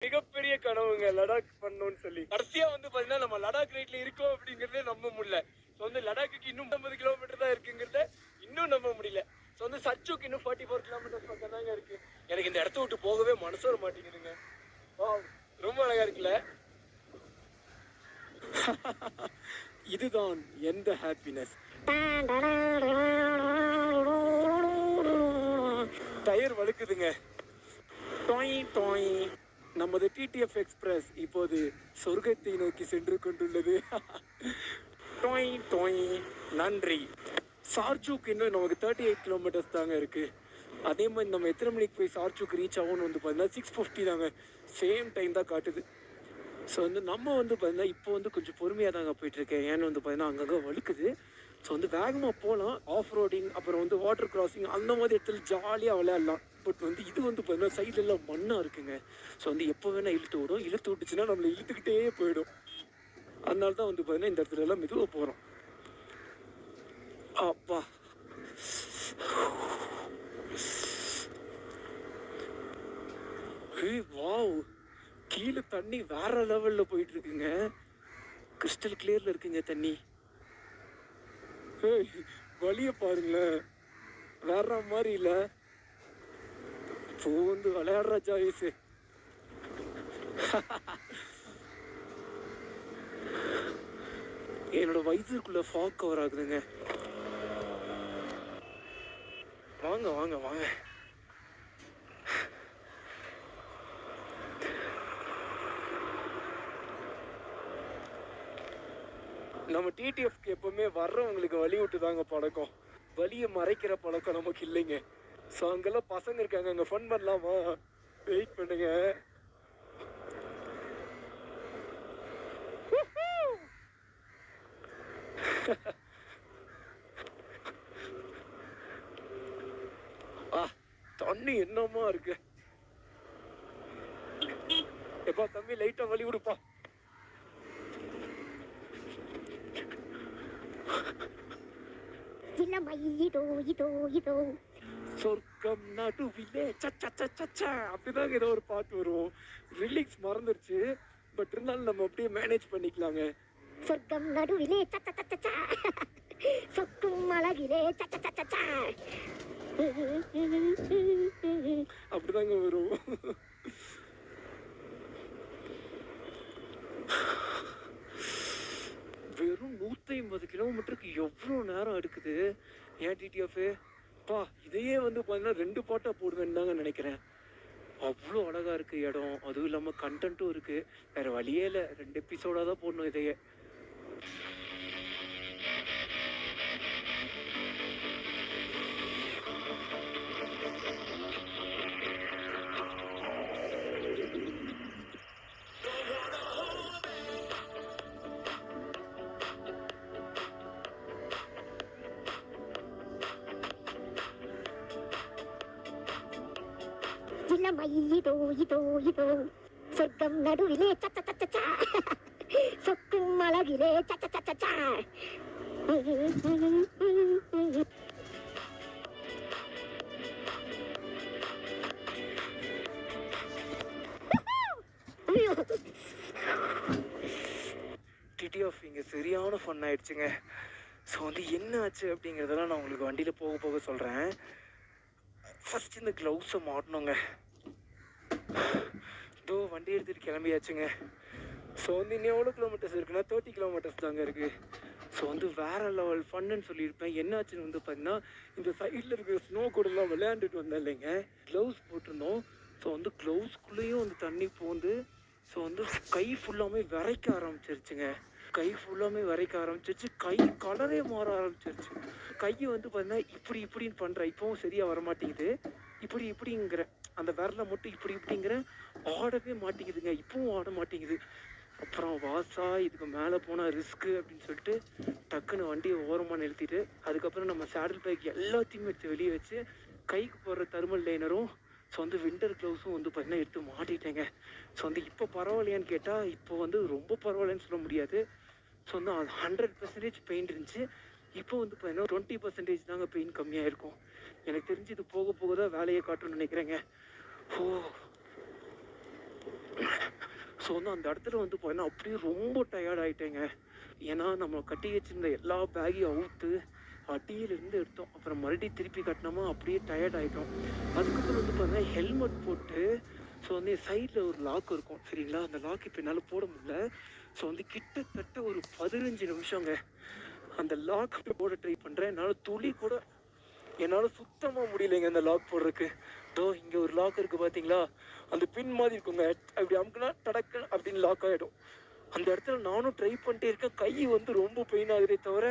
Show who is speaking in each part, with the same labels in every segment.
Speaker 1: மிகப்பெரிய கனவுங்க லடாக் பண்ணணும்னு சொல்லி. கடைசியா வந்து பாத்தீங்கன்னா நம்ம லடாக் ரைட்ல இருக்கோம் அப்படிங்கறதே நம்ப முடியல. ஸோ வந்து லடாக்கு இன்னும் 50 கிலோமீட்டர் தான் இருக்குங்கிறத இன்னும் நம்ப முடியல. ஸோ வந்து சச்சுக்கு இன்னும் 44 கிலோமீட்டர் பக்கம் தாங்க இருக்கு. எனக்கு இந்த இடத்த விட்டு போகவே மனசு வர மாட்டேங்குதுங்க. ரொம்ப அழகா இருக்குல்ல. இதுதான் எந்த ஹாப்பினஸ். டயர் வழுக்குதுங்க. டாய் டாய். நமது டிடிஎஃப் எக்ஸ்பிரஸ் இப்போது சொர்க்கத்தை நோக்கி சென்று கொண்டுள்ளது. டாய் டாய். நன்றி. சார்ஜூக் இன்னும் நமக்கு 38 கிலோமீட்டர்ஸ் தாங்க இருக்கு. அதே மாதிரி நம்ம எத்தனை மணிக்கு போய் சார்ஜூக்கு ரீச் ஆகும்னு வந்து பார்த்தீங்கன்னா 6:50 தாங்க. சேம் டைம் தான் காட்டுது. ஸோ வந்து நம்ம வந்து பார்த்தீங்கன்னா இப்போ வந்து கொஞ்சம் பொறுமையாக தாங்க போயிட்டுருக்கேன். ஏன்னு வந்து பார்த்தீங்கன்னா அங்கங்கே வழுக்குது. ஸோ வந்து வேகமாக போகலாம். ஆஃப் ரோடிங் அப்புறம் வந்து வாட்டர் கிராசிங் அந்த மாதிரி இடத்துல ஜாலியாக விளையாடலாம். பட் வந்து இது வந்து பார்த்தீங்கன்னா சைட்லெல்லாம் மண்ணாக இருக்குங்க. ஸோ வந்து எப்போ வேணால் இழுத்து விடும். இழுத்து விட்டுச்சுன்னா நம்மளை இழுத்துக்கிட்டே போயிடும். அதனால தான் வந்து பார்த்தீங்கன்னா இந்த இடத்துல எல்லாம் மெதுவாக போகிறோம். அப்பா வாவ், கீழே தண்ணி வேற லெவல்ல போயிட்டு இருக்குங்க. கிறிஸ்டல் கிளியர்ல இருக்குங்க தண்ணி. வழிய பாருங்களேன், வேற மாதிரி இல்ல. வந்து விளையாடுற ஜாயிஸ். என்னோட வயசுக்குள்ள ஃபாக் கவர் ஆகுதுங்க. வாங்க வாங்க வாங்க. நம்ம டிடிஎஃப்க்கு எப்பவுமே வர்றவங்களுக்கு வழி விட்டு தாங்க பழக்கம். வழியை மறைக்கிற பழக்கம் நமக்கு இல்லைங்க. ஸோ அங்கெல்லாம் பசங்க இருக்காங்க, அங்கே ஃபன் பண்ணலாமா? வெயிட் பண்ணுங்க. தண்ணி என்னமா இருக்கு. எப்பா தம்பி லைட்டா வழி விடுப்பா. சொர்க்கம் நடுவிலே அப்படிதாங்க ஏதோ ஒரு பாட்டு வரும். ரிலீக்ஸ் மறந்துருச்சு, பட் இருந்தாலும் நம்ம அப்படியே மேனேஜ் பண்ணிக்கலாங்க. சொர்க்கம் நடுவிலே சொக்கும் அழகிலே அப்படிதாங்க வரும். வெறும் 150 கிலோமீட்டருக்கு எவ்வளோ நேரம் எடுக்குது ஏன் டிடிஎஃப்? பா, இதையே வந்து பார்த்தீங்கன்னா 2 பாட்டா போடுவேன்னு தாங்க நினைக்கிறேன். அவ்வளோ அழகா இருக்கு இடம். அதுவும் இல்லாமல் கண்டென்ட்டும் இருக்கு. வேற வழியே இல்லை, 2 எபிசோடா தான் போடணும் இதையே. சொர்க்கம் நடுவிலே சொக்கும் அழகிலே டிடிஎஃப் இங்கே சரியான ஃபன் ஆயிடுச்சுங்க. ஸோ வந்து என்ன ஆச்சு அப்படிங்கிறதெல்லாம் நான் உங்களுக்கு வண்டியில் போக போக சொல்கிறேன். ஃபர்ஸ்ட் இந்த க்ளவுஸை மாட்டணுங்க. இதோ வண்டி எடுத்துகிட்டு கிளம்பியாச்சுங்க. ஸோ வந்து இன்னும் எவ்வளோ கிலோமீட்டர்ஸ் இருக்குன்னா 30 கிலோமீட்டர்ஸ் தாங்க இருக்குது. ஸோ வந்து வேறு லெவல் ஃபன்னு சொல்லியிருப்பேன். என்னாச்சுன்னு வந்து பார்த்தீங்கன்னா இந்த சைடில் இருக்கிற ஸ்னோ கூடலாம் விளையாண்டுட்டு வந்தேன் இல்லைங்க. க்ளவுஸ் போட்டிருந்தோம். ஸோ வந்து க்ளவுஸ்குள்ளேயும் வந்து தண்ணி போந்து ஸோ வந்து கை ஃபுல்லாமே விரைக்க ஆரம்பிச்சிருச்சுங்க. கை ஃபுல்லாமே விரைக்க ஆரம்பிச்சிருச்சு. கை கலரே மாற ஆரம்பிச்சிருச்சு. கையை வந்து பார்த்தீங்கன்னா இப்படின்னு பண்ணுறேன். இப்போவும் சரியாக வரமாட்டேங்குது. இப்படிங்கிற அந்த விரலை மட்டும் இப்படிங்கிற ஆடவே மாட்டேங்குதுங்க. இப்பவும் ஆட மாட்டேங்குது. அப்புறம் வாசா இதுக்கு மேலே போனால் ரிஸ்க்கு அப்படின்னு சொல்லிட்டு டக்குன்னு வண்டியை ஓரமாக நிறுத்திட்டு அதுக்கப்புறம் நம்ம சேடல் பேக் எல்லாத்தையுமே எடுத்து வெளியே வச்சு கைக்கு போடுற தர்மல் லைனரும் ஸோ வந்து வின்டர் க்ளவுஸும் வந்து பார்த்தீங்கன்னா எடுத்து மாட்டிட்டேங்க. ஸோ வந்து இப்போ பரவாயில்லையான்னு கேட்டால் இப்போ வந்து ரொம்ப பரவாயில்லன்னு சொல்ல முடியாது. ஸோ வந்து 100% பெயின் இருந்துச்சு. இப்போ வந்து பார்த்தீங்கன்னா 20% தாங்க பெயின் கம்மியாக இருக்கும். எனக்கு தெரிஞ்சு இது போக தான் வேலையை காட்டும்னு நினைக்கிறேங்க. ஓ ஸோ வந்து அந்த இடத்துல வந்து பார்த்தீங்கன்னா அப்படியே ரொம்ப டயர்ட் ஆகிட்டேங்க. ஏன்னா நம்ம கட்டி வச்சிருந்த எல்லா பேக்கையும் அவுத்து அடியிலிருந்து எடுத்தோம். அப்புறம் மறுபடியும் திருப்பி கட்டினோமா அப்படியே டயர்ட் ஆகிட்டோம். அதுக்கப்புறம் வந்து பார்த்தீங்கன்னா ஹெல்மெட் போட்டு ஸோ வந்து சைடில் ஒரு லாக் இருக்கும் சரிங்களா, அந்த லாக் இப்போ என்னால் போட முடியல. ஸோ வந்து கிட்டத்தட்ட ஒரு 15 நிமிஷங்க அந்த லாக் போட ட்ரை பண்ணுறேன். என்னால் சுத்தமாக முடியலைங்க அந்த லாக் போடுறதுக்கு. தோ இங்கே ஒரு லாக் இருக்குது பார்த்தீங்களா, அந்த பின் மாதிரி இருக்குங்க, அப்படி அமுக்குனா டடக்கு அப்படின்னு லாக் ஆகிடும். அந்த இடத்துல நானும் ட்ரை பண்ணிட்டே இருக்கேன். கை வந்து ரொம்ப பெயின் ஆகுதே தவிர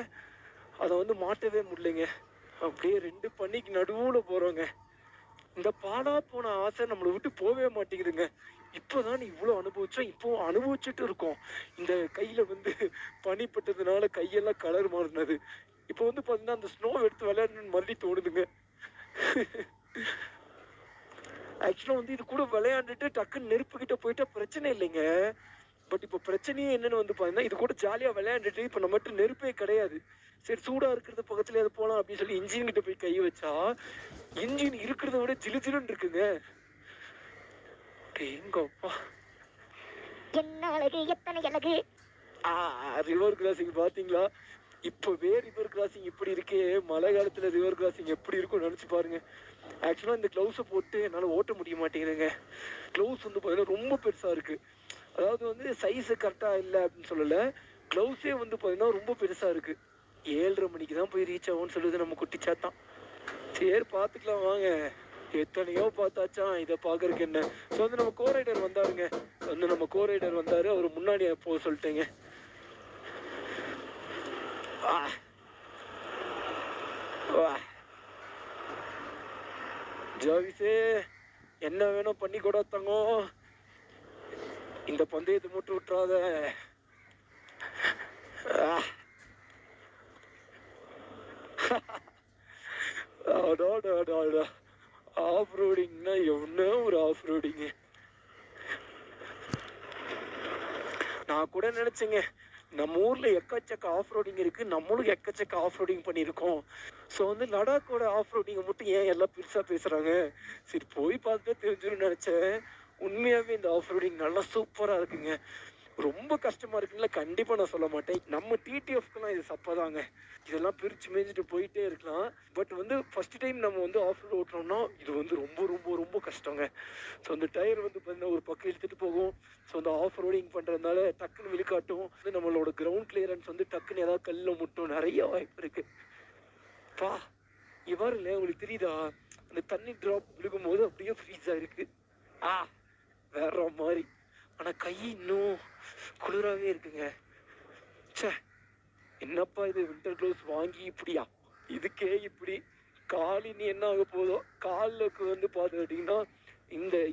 Speaker 1: அதை வந்து மாட்டவே முடியலைங்க. அப்படியே 2 பண்ணிக்கு நடுவில் போகிறோங்க. இந்த பாலா போன ஆசை நம்மளை விட்டு போகவே மாட்டேங்குதுங்க. இப்போதான் இவ்வளோ அனுபவிச்சோம், இப்போ அனுபவிச்சுட்டு இருக்கோம். இந்த கையில் வந்து பனிப்பட்டதுனால கையெல்லாம் கலர் மாறினது. இப்போ வந்து பார்த்தீங்கன்னா அந்த ஸ்னோ எடுத்து விளையாடணும்னு மறுபடியும் தோணுதுங்க. ஆக்சுவலாக வந்து இது கூட விளையாண்டுட்டு டக்குன்னு நெருப்புக்கிட்ட போயிட்டா பிரச்சனை இல்லைங்க. பட் இப்போ பிரச்சனையே என்னன்னு வந்து பார்த்தீங்கன்னா இது கூட ஜாலியாக விளையாண்டுட்டு இப்போ நம்மகிட்ட நெருப்பே கிடையாது. சரி சூடாக இருக்கிறது பக்கத்துல எது போகலாம் அப்படின்னு சொல்லி இன்ஜின் கிட்ட போய் கை வச்சா இன்ஜின் இருக்கிறத விட ஜிலு ஜிலுன்னு இருக்குங்க. எங்கப்பா என்ன அழகு, எத்தனை அழகு. ரிவர் கிராசிங் பார்த்தீங்களா? இப்போவே ரிவர் கிராசிங் இப்படி இருக்கே, மழை காலத்தில் ரிவர் கிராசிங் எப்படி இருக்கும் நினச்சி பாருங்க. ஆக்சுவலாக இந்த க்ளவுஸை போட்டு என்னால் ஓட்ட முடிய மாட்டேங்குதுங்க. க்ளவுஸ் வந்து பார்த்தீங்கன்னா ரொம்ப பெருசாக இருக்குது. அதாவது வந்து சைஸு கரெக்டாக இல்லை அப்படின்னு சொல்லலை, க்ளவுஸே வந்து பார்த்தீங்கன்னா ரொம்ப பெருசாக இருக்குது. 7:30 மணிக்கு தான் போய் ரீச் ஆகும்னு சொல்லுது நம்ம குட்டிச்சாத்தான். சரி பார்த்துக்கலாம் வாங்க, எத்தனையோ பார்த்தாச்சா, இதை பார்க்கறதுக்கு என்ன. ஸோ வந்து நம்ம கோரைடர் வந்தாருங்க, வந்தார், அவர் முன்னாடி போக சொல்லிட்டேங்க. ஜாவிஸே என்ன வேணும் பண்ணி கூட தங்கம், இந்த பந்தயத்தை மட்டும் விட்டுறாத. ஆஃப் ரோடிங்னா எவ்வளோ ஒரு ஆஃப் ரோடிங்கு. நான் கூட நினைச்சேங்க நம்ம ஊர்ல எக்கச்சக்க ஆஃப் ரோடிங் இருக்கு, நம்மளும் எக்கச்சக்க ஆஃப் ரோடிங் பண்ணியிருக்கோம். ஸோ வந்து லடாக்கோட ஆஃப் ரோடிங்கை மட்டும் ஏன் எல்லாம் பெருசா பேசுறாங்க, சரி போய் பார்த்துட்டு தெரிஞ்சுன்னு நினைச்சேன். உண்மையாவே இந்த ஆஃப் ரோடிங் நல்லா சூப்பரா இருக்குங்க. ரொம்ப கஷ்டமா இருக்குங்களா? கண்டிப்பா நான் சொல்ல மாட்டேன். நம்ம டிடிஎஃப்க்குலாம் இது சப்பதாங்க, இதெல்லாம் பிரிச்சு மேய்ஞ்சிட்டு போயிட்டே இருக்கலாம். பட் வந்து ஃபர்ஸ்ட் டைம் நம்ம வந்து ஆஃப் ரோடு ஓட்டுறோம்னா இது வந்து ரொம்ப ரொம்ப ரொம்ப கஷ்டங்க. ஸோ அந்த டயர் வந்து பார்த்தீங்கன்னா ஒரு பக்கம் இழுத்துட்டு போகும். ஸோ அந்த ஆஃப் ரோடிங் பண்ணுறதுனால டக்குன்னு விழுக்காட்டும், நம்மளோட கிரவுண்ட் கிளியரன்ஸ் வந்து டக்குன்னு ஏதாவது கல்லில் முட்டும், நிறைய வாய்ப்பு இருக்கு. பா இவ்வாறு இல்லை, உங்களுக்கு தெரியுதா அந்த தண்ணி ட்ராப் விழுகும் போது அப்படியே ஃப்ரீஸ் ஆயிருக்கு. வேற மாதிரி. ஆனா கை இன்னும் குளிராகவே இருக்குங்க. சே என்னப்பா இது, வின்டர் க்ளவுஸ் வாங்கி இப்படியா, இதுக்கே இப்படி கால் இனி என்ன ஆக போதோ. காலுக்கு வந்து பார்த்துக்கிட்டிங்கன்னா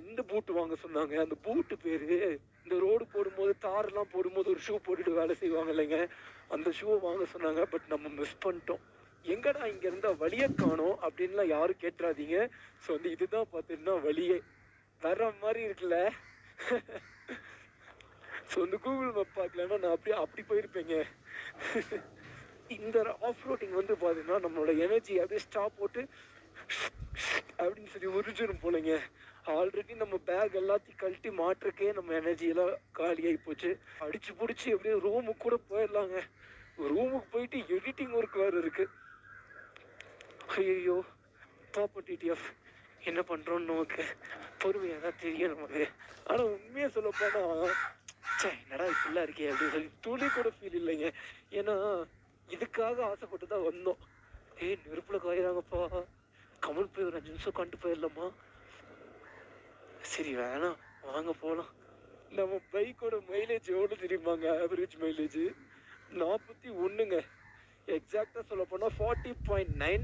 Speaker 1: இந்த பூட்டு வாங்க சொன்னாங்க. அந்த பூட்டு பேரு இந்த ரோடு போடும்போது தாரெல்லாம் போடும்போது ஒரு ஷூ போட்டுட்டு வேலை செய்வாங்க இல்லைங்க, அந்த ஷூவை வாங்க சொன்னாங்க. பட் நம்ம மிஸ் பண்ணிட்டோம். எங்கடா இங்க இருந்தா வழியை காணோம் அப்படின்லாம் யாரும் கேட்டுறாதீங்க. ஸோ வந்து இதுதான் பார்த்தீங்கன்னா வழியே வர்ற மாதிரி இருக்குல்ல. ஸோ வந்து கூகுள் மேப் பார்க்கலன்னா நான் அப்படி போயிருப்பேங்க. இந்த ஆஃப் ரோடிங் வந்து பார்த்தீங்கன்னா நம்மளோட எனர்ஜி அப்படியே ஸ்டாப் போட்டு அப்படின்னு சொல்லி உறிஞ்சிடும் போலங்க. ஆல்ரெடி நம்ம பேக் எல்லாத்தையும் கழட்டி மாட்டுறக்கே நம்ம எனர்ஜி எல்லாம் காலியாகி போச்சு. அடிச்சு பிடிச்சி அப்படியே ரூமுக்கு கூட போயிடலாங்க. ரூமுக்கு போயிட்டு எடிட்டிங் ஒர்க் வேறு இருக்கு. ஐயோ பாப்பா டிடிஎஃப் என்ன பண்றோம்னு நமக்கு பொறுமையாக தான் தெரியும் நமக்கு. ஆனால் உண்மையாக சொல்லப்போனா என்னடா இப்படிலாம் இருக்கே அப்படின்னு சொல்லி துளி கூட ஃபீல் இல்லைங்க. ஏன்னா இதுக்காக ஆசைப்பட்டு தான் வந்தோம். நெருப்புல காயிறாங்கப்பா, கமல் போய் ஒரு 5 நிமிஷம் கண்டு போயிடலாமா? சரி வேணாம் வாங்க போகலாம். நம்ம பைக்கோட மைலேஜ் எவ்வளோ தெரியுமாங்க? ஆவரேஜ் மைலேஜ் 41ங்க. எக்ஸாக்டா சொல்ல போனா 40.9.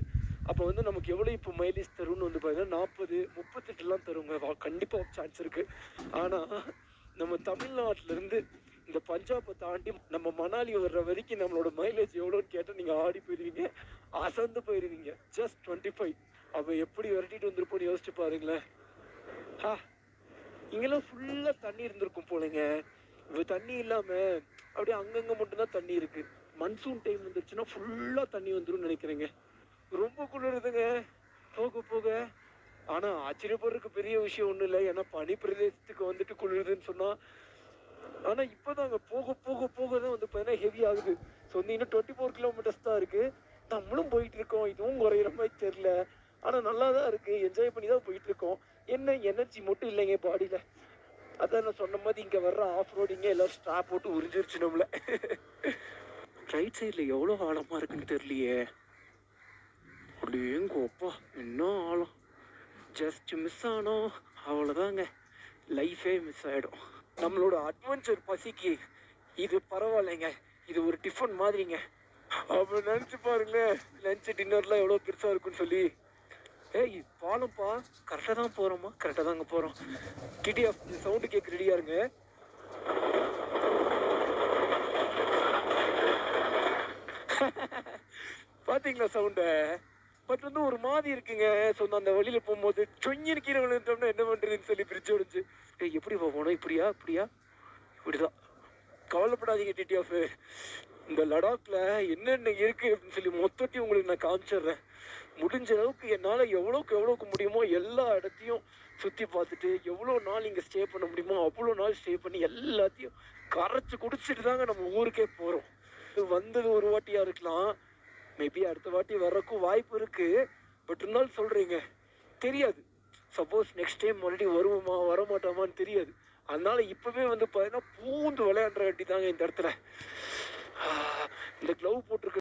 Speaker 1: அப்போ வந்து நமக்கு எவ்வளோ இப்போ மைலேஜ் தரும்னு வந்து பார்த்தீங்கன்னா 40, 38 தருங்க. கண்டிப்பாக சான்ஸ் இருக்கு. ஆனால் நம்ம தமிழ்நாட்டிலேருந்து இந்த பஞ்சாபை தாண்டி நம்ம மணாலி வர்ற வரைக்கும் நம்மளோட மைலேஜ் எவ்வளோன்னு கேட்டால் நீங்கள் ஆடி போயிருவீங்க, அசந்து போயிருவீங்க. ஜஸ்ட் 25. அப்போ எப்படி விரட்டிட்டு வந்திருப்போன்னு யோசிச்சு பாருங்களேன். இங்கெல்லாம் ஃபுல்லாக தண்ணி இருந்திருக்கும் போலங்க. இப்போ தண்ணி இல்லாமல் அப்படியே அங்கங்கே மட்டும்தான் தண்ணி இருக்கு. மன்சூன் டைம் வந்துருச்சுன்னா ஃபுல்லாக தண்ணி வந்துடும் நினைக்கிறேங்க. ரொம்ப குளிருதுங்க போக போக. ஆனால் ஆச்சரியப்படுறதுக்கு பெரிய விஷயம் ஒன்றும் இல்லை. ஏன்னா பனி பிரதேசத்துக்கு வந்துட்டு குளிருதுன்னு சொன்னால் ஆனா இப்பதாங்க போக போக போக தான் வந்து பார்த்தீங்கன்னா ஹெவி ஆகுது. ஸோ வந்து இன்னும் 24 கிலோமீட்டர்ஸ் தான் இருக்கு. நம்மளும் போயிட்டு இருக்கோம். இதுவும் குறையிற மாதிரி தெரியல. ஆனா நல்லா தான் இருக்கு. என்ஜாய் பண்ணி தான் போயிட்டு இருக்கோம். என்ன எனர்ஜி மட்டும் இல்லைங்க பாடியில. அதான் நான் சொன்ன மாதிரி இங்க வர்ற ஆஃப் ரோடிங்க எல்லாரும் ஸ்ட்ராப் போட்டு உறிஞ்சிருச்சு நம்மள. ரைட் சைடுல எவ்வளவு ஆழமா இருக்குன்னு தெரியலையே. அடேங்கப்பா என்ன ஆழம். ஜஸ்ட் மிஸ் ஆனோம் அவ்வளோதாங்க. லைஃபே மிஸ் ஆயிடும். நம்மளோட அட்வென்ச்சர் பசிக்கு இது பரவாயில்லைங்க. இது ஒரு டிஃபன் மாதிரிங்க. அப்ப நினைச்சு பாருங்களேன் லஞ்ச் டின்னர்லாம் எவ்வளோ பெருசா இருக்குன்னு சொல்லி. ஏய் பாலம்ப்பா, கரெக்டாக தான் போகிறோமா? கரெக்டாக தாங்க போகிறோம். டிடிஎஃப் சவுண்டு கேட்க ரெடியா இருங்க. பார்த்தீங்களா சவுண்டை? பட் வந்து ஒரு மாதிரி இருக்குங்க. ஸோ அந்த வழியில் போகும்போது சொங்கின்னு கீழே விழுந்தோம்னா என்ன பண்ணுறதுன்னு சொல்லி பிரிச்சு விடுச்சு. ஏய் எப்படி போகணும்? இப்படியா இப்படியா? இப்படிதான். கவலைப்படாதீங்க டிடிஎஃப். இந்த லடாக்ல என்னென்ன இருக்கு அப்படின்னு சொல்லி மொத்தத்தையும் உங்களுக்கு நான் காமிச்சிடுறேன். முடிஞ்ச அளவுக்கு என்னால் எவ்வளோக்கு முடியுமோ எல்லா இடத்தையும் சுற்றி பார்த்துட்டு எவ்வளோ நாள் இங்கே ஸ்டே பண்ண முடியுமோ அவ்வளோ நாள் ஸ்டே பண்ணி எல்லாத்தையும் கரைச்சி குடிச்சிட்டு தாங்க நம்ம ஊருக்கே போகிறோம். இது வந்தது ஒரு வாட்டியாக இருக்கலாம். மேபி அடுத்த வாட்டி வர்றக்கும் வாய்ப்பு இருக்குது. பட் இருந்தாலும் சொல்கிறீங்க தெரியாது. சப்போஸ் நெக்ஸ்ட் டைம் மறுபடியும் வருவோமா வர மாட்டோமான்னு தெரியாது. அதனால இப்போவே வந்து பார்த்தீங்கன்னா பூந்து விளையாடுற கட்டி தாங்க இந்த இடத்துல. இந்த க்ளவ் போட்டிருக்க